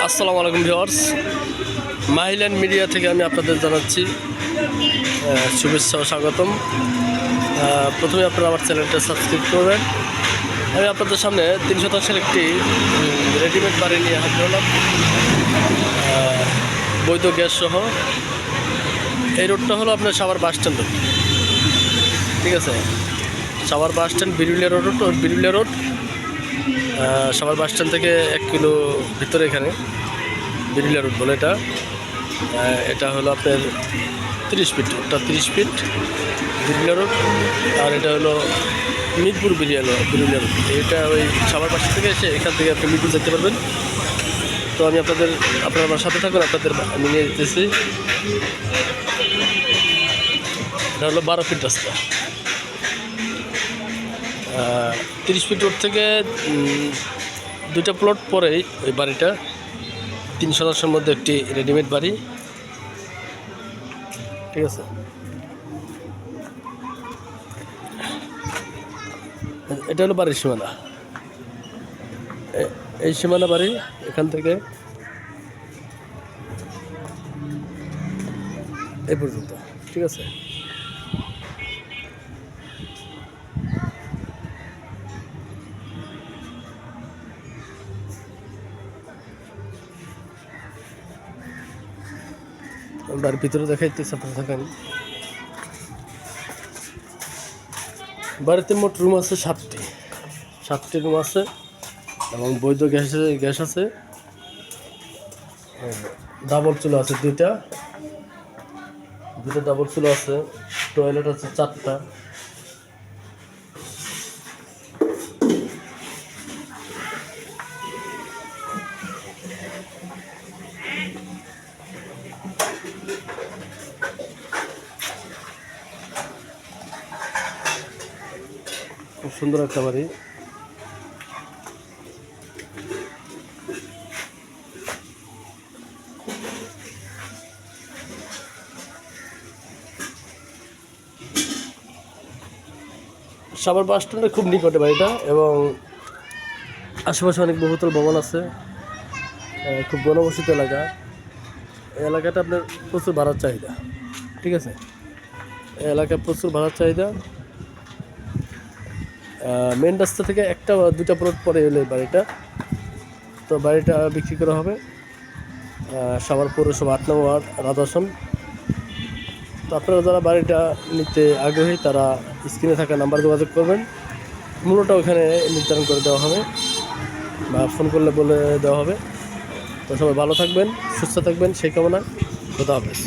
আসসালামু আলাইকুম viewers, মাহিল্যান্ড media থেকে আমি আপনাদের জানাচ্ছি শুভেচ্ছা ও স্বাগতম। প্রথমে আপনারা আমার চ্যানেলটা সাবস্ক্রাইব করবেন। আমি আপনাদের সামনে 3 শতাংশের একটি রেডিমেড বাড়ি নিয়ে হাজির হলাম, বৈধ গ্যাস সহ। এই রোডটা হলো আপনার সাভার বাস স্ট্যান্ড রোড, ঠিক আছে? Savar bus stand Birulia road Savar bus stand থেকে 1 কিলো ভিতরে এখানে বিরুলিয়া রোড বলে এটা হলো আপনার 30 ফিট, ওটা 30 ফিট বিরুলিয়া রোড। আর এটা হলো মিরপুর বিরুলিয়া রোড। এটা ওই সাভার বাস থেকে এসে এখান থেকে আপনি মিরপুর যেতে পারবেন। তো আমি আপনারা আমার সাথে থাকুন, আপনাদের আমি নিয়ে যেতেছি। এটা হলো 12 ফিট রাস্তা। 30 ফিট রোড থেকে 2টা প্লট পরেই ওই বাড়িটা। 3 শতাংশের মধ্যে একটি রেডিমেড বাড়ি, ঠিক আছে? এটা হলো বাড়ির সীমানা, এই সীমানা বাড়ি এখান থেকে এই পর্যন্ত, ঠিক আছে? বাড়ির ভিতরে দেখাইতেছে, আপনারা থাকেন। বাড়িতে মোট রুম আছে 7টি রুম আছে এবং বৈধ গ্যাস আছে। ডাবল চুলা আছে দুইটা ডাবল চুলা আছে। টয়লেট আছে 4টা। খুব সুন্দর একটা বাড়ি। সাভার বাস স্ট্যান্ডের খুব নিকটে বাড়িটা এবং আশেপাশে অনেক বহুতল ভবন আছে। খুব ঘনবসতিত এলাকা। এই এলাকাটা আপনার প্রচুর ভাড়ার চাহিদা, ঠিক আছে? এই এলাকায় প্রচুর ভাড়ার চাহিদা। মেন রাস্তা থেকে 1টা বা 2টা প্লট পরে এলো এই বাড়িটা। তো বাড়িটা বিক্রি করা হবে সাভার পৌরসভা 8 নম্বর ওয়ার্ড রাধাসন। তো আপনারা যারা বাড়িটা নিতে আগ্রহী তারা স্ক্রিনে থাকা নাম্বার যোগাযোগ করবেন। মূল্যটা ওখানে নির্ধারণ করে দেওয়া হবে বা ফোন করলে বলে দেওয়া হবে। তো সবাই ভালো থাকবেন, সুস্থ থাকবেন, সেই কামনা। খোদা হাফেজ।